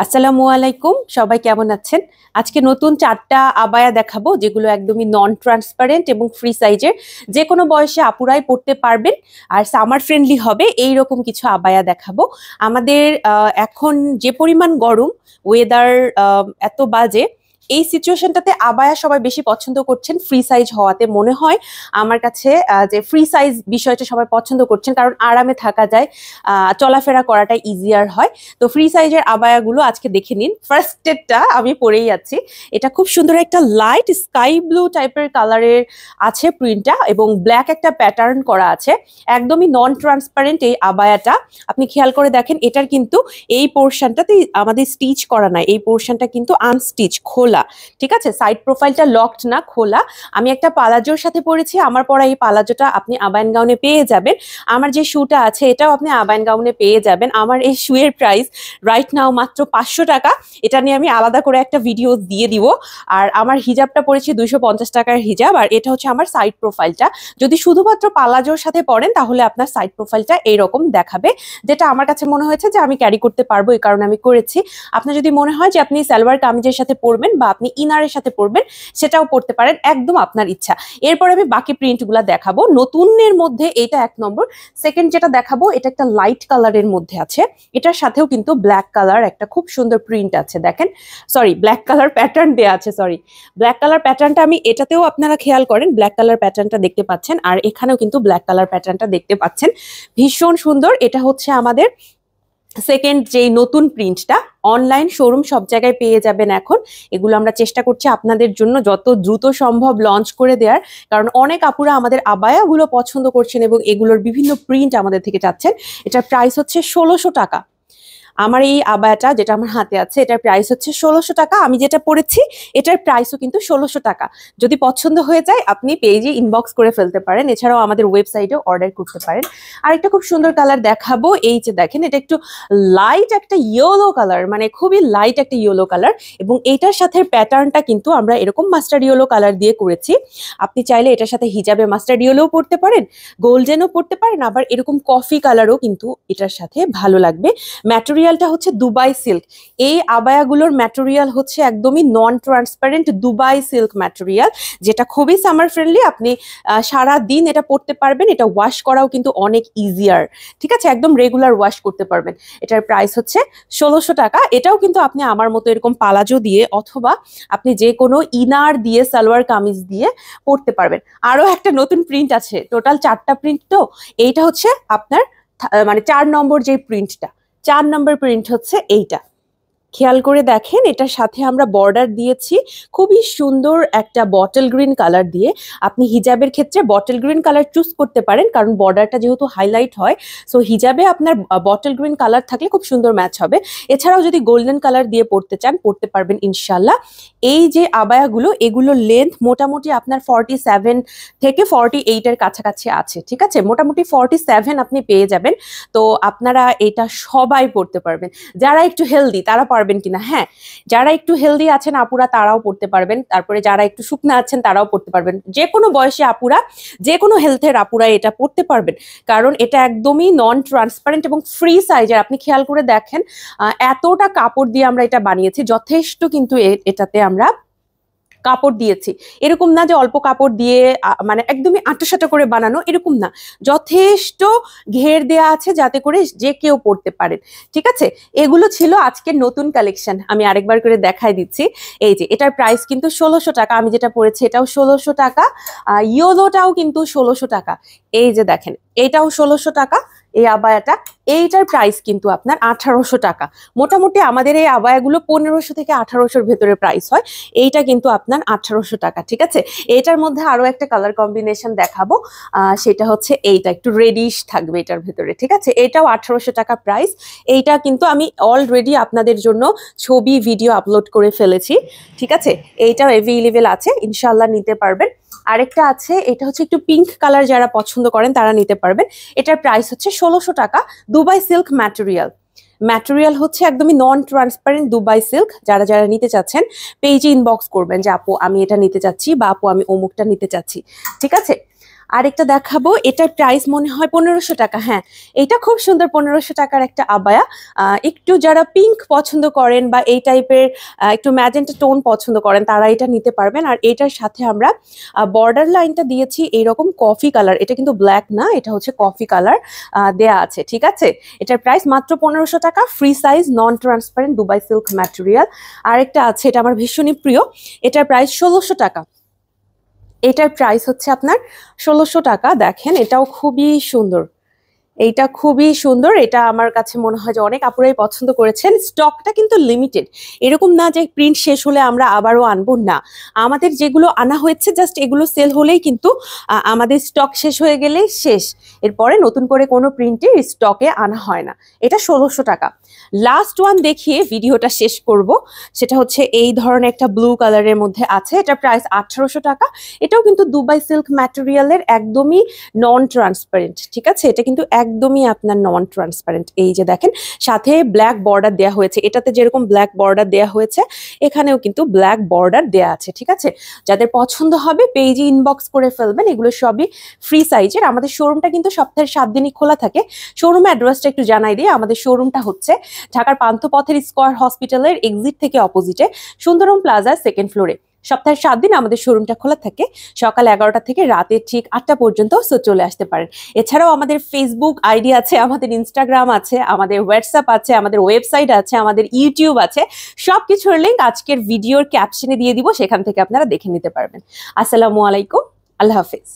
আসসালামু আলাইকুম, সবাই কেমন আছেন? আজকে নতুন 4টা আবায়া দেখাবো যেগুলো একদমই নন ট্রান্সপারেন্ট এবং ফ্রি সাইজের, যে কোনো বয়সে আপুরাই পড়তে পারবেন আর সামার ফ্রেন্ডলি হবে এই রকম কিছু আবায়া দেখাবো। আমাদের এখন যে পরিমাণ গরম, ওয়েদার এত বাজে, এই সিচুয়েশনটাতে আবায়া সবাই বেশি পছন্দ করছেন ফ্রি সাইজ হওয়াতে। মনে হয় আমার কাছে যে ফ্রি সাইজ বিষয়টা সবাই পছন্দ করছেন, কারণ আরামে থাকা যায়, চলাফেরা করাটা ইজিয়ার হয়। তো ফ্রি সাইজের আবায়াগুলো আজকে দেখে নিন। ফার্স্টেরটা আমি পরেই যাচ্ছি। এটা খুব সুন্দর একটা লাইট স্কাই ব্লু টাইপের কালারের আছে প্রিন্টটা, এবং ব্ল্যাক একটা প্যাটার্ন করা আছে। একদমই নন ট্রান্সপারেন্ট এই আবায়াটা। আপনি খেয়াল করে দেখেন, এটার কিন্তু এই পোর্শনটাতে আমাদের স্টিচ করা নাই, এই পোর্শনটা কিন্তু আনস্টিচ, খোলা। ঠিক আছে, সাইড প্রোফাইলটা লকড না, খোলা। আমি একটা পালাজোর সাথে পরেছি, আমার পরা এই পালাজোটা আপনি আবায়ান গাউনে পেয়ে যাবেন। আমার যে শুটা আছে এটাও আপনি আবায়ান গাউনে পেয়ে যাবেন। আমার এই শুয়ের প্রাইস রাইট নাও মাত্র 500 টাকা। এটা নিয়ে আমি আলাদা করে একটা ভিডিও দিয়ে দিব। আর আমার হিজাবটা পরেছি 250 টাকার হিজাব, আর এটা হচ্ছে আমার সাইড প্রোফাইলটা। যদি শুধুমাত্র পালাজোর সাথে পরেন তাহলে আপনার সাইড প্রোফাইলটা এইরকম দেখাবে, যেটা আমার কাছে মনে হয়েছে যে আমি ক্যারি করতে পারবো, এই কারণে আমি করেছি। আপনার যদি মনে হয় যে আপনি সালোয়ার কামিজের সাথে পরবেন বা আপনি ইনারের সাথে পরবেন, সেটাও পরতে পারেন, একদম আপনার ইচ্ছা। এরপর আমি বাকি প্রিন্টগুলো দেখাবো। নতুনের মধ্যে এটা 1 নম্বর। সেকেন্ড যেটা দেখাবো, এটা একটা লাইট কালারের মধ্যে আছে। এটার সাথেও কিন্তু ব্ল্যাক কালার একটা খুব সুন্দর প্রিন্ট আছে, দেখেন। সরি, ব্ল্যাক কালার প্যাটার্ন দেয়া আছে, সরি। ব্ল্যাক কালার প্যাটার্নটা আমি এটাতেও আপনারা খেয়াল করেন, ব্ল্যাক কালার প্যাটার্নটা দেখতে পাচ্ছেন, আর এখানেও কিন্তু ব্ল্যাক কালার প্যাটার্নটা দেখতে পাচ্ছেন। ভীষণ সুন্দর। এটা হচ্ছে আমাদের সেকেন্ড যেই নতুন প্রিন্টটা। অনলাইন শোরুম সব জায়গায় পেয়ে যাবেন এখন। এগুলো আমরা চেষ্টা করছি আপনাদের জন্য যত দ্রুত সম্ভব লঞ্চ করে দেওয়ার, কারণ অনেক আপুরা আমাদের আবায়াগুলো পছন্দ করছেন এবং এগুলোর বিভিন্ন প্রিন্ট আমাদের থেকে চাচ্ছেন। এটার প্রাইস হচ্ছে 1600 টাকা। আমার এই আবায়াটা যেটা আমার হাতে আছে, এটার প্রাইস হচ্ছে 1600 টাকা। আমি যেটা পরেছি এটার প্রাইসও কিন্তু 1600 টাকা। যদি পছন্দ হয়ে যায় আপনি পেজে ইনবক্স করে ফেলতে পারেন, এছাড়াও আমাদের ওয়েবসাইটেও অর্ডার করতে পারেন। আর একটা খুব সুন্দর কালার দেখাবো, এই যে দেখেন, এটা একটু লাইট একটা ইয়েলো কালার, মানে খুবই লাইট একটা ইয়েলো কালার, এবং এইটার সাথে প্যাটার্নটা কিন্তু আমরা এরকম মাস্টার্ড ইয়েলো কালার দিয়ে করেছি। আপনি চাইলে এটার সাথে হিজাবে মাস্টার্ড ইয়েলোও পরতে পারেন, গোল্ডেনও পরতে পারেন, আবার এরকম কফি কালারও কিন্তু এটার সাথে ভালো লাগবে। ম্যাটেরিয়ালটা হচ্ছে দুবাই সিল্ক। এই আবায়াগুলোর ম্যাটেরিয়াল হচ্ছে একদমই নন ট্রান্সপারেন্ট দুবাই সিল্ক ম্যাটেরিয়াল, যেটা খুবই সামার ফ্রেন্ডলি। আপনি সারা দিন এটা পরতে পারবেন। এটা ওয়াশ করাও কিন্তু অনেক ইজিয়ার, ঠিক আছে, একদম রেগুলার ওয়াশ করতে পারবেন। এটার প্রাইস হচ্ছে 1600 টাকা। এটাও কিন্তু আপনি আমার মতো এরকম পালাজো দিয়ে অথবা আপনি যে কোনো ইনার দিয়ে, সালোয়ার কামিজ দিয়ে পরতে পারবেন। আরো একটা নতুন প্রিন্ট আছে, টোটাল 4টা প্রিন্ট। তো এইটা হচ্ছে আপনার মানে 4 নম্বর যে প্রিন্টটা, 4 নম্বর প্রিন্ট হচ্ছে এইটা। খেয়াল করে দেখেন, এটার সাথে আমরা বর্ডার দিয়েছি খুবই সুন্দর একটা বটল গ্রিন কালার দিয়ে। আপনি হিজাবের ক্ষেত্রে বটল গ্রিন কালার চুজ করতে পারেন, কারণ বর্ডারটা যেহেতু হাইলাইট হয়, সো হিজাবে আপনার বটল গ্রিন কালার থাকলে খুব সুন্দর ম্যাচ হবে। এছাড়াও যদি গোল্ডেন কালার দিয়ে পরতে চান, পরতে পারবেন ইনশাল্লাহ। এই যে আবায়াগুলো, এগুলোর লেন্থ মোটামুটি আপনার 47 থেকে 48 এর কাছাকাছি আছে, ঠিক আছে, মোটামুটি 47 আপনি পেয়ে যাবেন। তো আপনারা এটা সবাই পরতে পারবেন। যারা একটু হেলদি তারা পারবেন কিনা, হ্যাঁ, যারা একটু হেলদি আছেন আপুরা তারাও পড়তে পারবেন। তারপরে যারা একটু শুকনা আছেন তারাও পড়তে পারবেন। যে কোনো বয়সে আপুরা, যে কোনো হেলথের আপুরা এটা পড়তে পারবেন, কারণ এটা একদমই নন ট্রান্সপারেন্ট এবং ফ্রি সাইজের। আপনি খেয়াল করে দেখেন, এতটা কাপড় দিয়ে আমরা এটা বানিয়েছি, যথেষ্ট কিন্তু এটাতে আমরা কাপড় দিয়েছি। এরকম না যে অল্প কাপড় দিয়ে মানে একদমই আঁটোসাঁটো করে বানানো, এরকম না। যথেষ্ট ঘের দেয়া আছে যাতে করে যে কেউ পরতে পারেন, ঠিক আছে। এগুলো ছিল আজকের নতুন কালেকশন। আমি আরেকবার করে দেখাই দিচ্ছি। এই যে এটার প্রাইস কিন্তু 1600 টাকা। আমি যেটা পরেছি এটাও 1600 টাকা। ইয়োলোটাও কিন্তু 1600 টাকা। এই যে দেখেন, এটাও 1600 টাকা। এই আবায়াটা, এইটার প্রাইস কিন্তু আপনার 1800 টাকা। মোটামুটি আমাদের এই আবায়াগুলো 1500 থেকে 1800-র ভেতরে প্রাইস হয়। এইটা কিন্তু আপনার 1800 টাকা, ঠিক আছে। এটার মধ্যে আরো একটা কালার কম্বিনেশন দেখাবো, সেটা হচ্ছে এইটা, একটু রেডিশ থাকবে এটার ভেতরে, ঠিক আছে। এটাও 1800 টাকা প্রাইস। এইটা কিন্তু আমি অলরেডি আপনাদের জন্য ছবি ভিডিও আপলোড করে ফেলেছি, ঠিক আছে। এইটাও অ্যাভেলেবেল আছে, ইনশাল্লাহ নিতে পারবেন। আরেকটা আছে, এটা হচ্ছে একটু পিঙ্ক কালার, যারা পছন্দ করেন তারা নিতে পারবেন। এটার প্রাইস হচ্ছে 1600 টাকা। Dubai silk material. ম্যাটেরিয়াল হচ্ছে একদমই নন ট্রান্সপারেন্ট দুবাই সিল্ক। যারা যারা নিতে চাচ্ছেন পেজে ইনবক্স করবেন যে আপু আমি এটা নিতে চাচ্ছি, বা আপু আমি অমুকটা নিতে চাচ্ছি, ঠিক আছে। আরেকটা দেখাবো, এটার প্রাইস মনে হয় 1500 টাকা। হ্যাঁ, এটা খুব সুন্দর 1500 টাকার একটা আবায়া। একটু যারা পিঙ্ক পছন্দ করেন বা এই টাইপের একটু ম্যাজেন্টা টোন পছন্দ করেন তারা এটা নিতে পারবেন। আর এটার সাথে আমরা বর্ডার লাইনটা দিয়েছি এইরকম কফি কালার, এটা কিন্তু ব্ল্যাক না, এটা হচ্ছে কফি কালার দেয়া আছে। ঠিক আছে, এটার প্রাইস মাত্র 1500 টাকা, ফ্রি সাইজ, নন ট্রান্সপারেন্ট, দুবাই সিল্ক ম্যাটেরিয়াল। আরেকটা আছে, এটা আমার ভীষণই প্রিয়, এটার প্রাইস 1600 টাকা। এটার প্রাইস হচ্ছে আপনার 1600 টাকা। দেখেন এটাও খুবই সুন্দর, এইটা খুবই সুন্দর, এটা আমার কাছে মনে হয় যে অনেক আপুরাই পছন্দ করেছেন। স্টকটা কিন্তু লিমিটেড, এরকম না যে প্রিন্ট শেষ হলে আমরা আবারও আনবো, না। আমাদের যেগুলো আনা হয়েছে জাস্ট এগুলো সেল হলেই কিন্তু আমাদের স্টক শেষ হয়ে গেলেই শেষ, এরপরে নতুন করে কোনো প্রিন্টের স্টকে আনা হয় না। এটা 1600 টাকা। লাস্ট ওয়ান দেখিয়ে ভিডিওটা শেষ করব, সেটা হচ্ছে এই ধরনের একটা ব্লু কালারের মধ্যে আছে, এটা প্রাইস 1800 টাকা। এটাও কিন্তু দুবাই সিল্ক ম্যাটেরিয়ালের, একদমই নন ট্রান্সপারেন্ট। ঠিক আছে, এটা কিন্তু একদমই আপনার নন ট্রান্সপারেন্ট। এই যে দেখেন সাথে ব্ল্যাক বর্ডার দেয়া হয়েছে, এটাতে যেরকম ব্ল্যাক বর্ডার দেয়া হয়েছে এখানেও কিন্তু ব্ল্যাক বর্ডার দেয়া আছে। ঠিক আছে, যাদের পছন্দ হবে পেজে ইনবক্স করে ফেলবেন, এগুলো সবই ফ্রি সাইজের। আমাদের শোরুমটা কিন্তু সপ্তাহে 7 দিনই খোলা থাকে। শোরুম অ্যাড্রেসটা একটু জানাই দিই, আমাদের শোরুমটা হচ্ছে ঢাকার পান্থপথের স্কয়ার হসপিটালের এক্সিট থেকে অপোজিটে সুন্দরম প্লাজা 2nd ফ্লোরে। সপ্তাহে 7 দিন আমাদের শোরুমটা খোলা থাকে, সকাল 11টা থেকে রাতে ঠিক 8টা পর্যন্ত। সো চলে আসতে পারেন। এছাড়াও আমাদের ফেসবুক আইডি আছে, আমাদের ইনস্টাগ্রাম আছে, আমাদের হোয়াটসঅ্যাপ আছে, আমাদের ওয়েবসাইট আছে, আমাদের ইউটিউব আছে। সবকিছুর লিঙ্ক আজকের ভিডিওর ক্যাপশনে দিয়ে দিব, সেখান থেকে আপনারা দেখে নিতে পারবেন। আসসালামু আলাইকুম, আল্লাহ হাফেজ।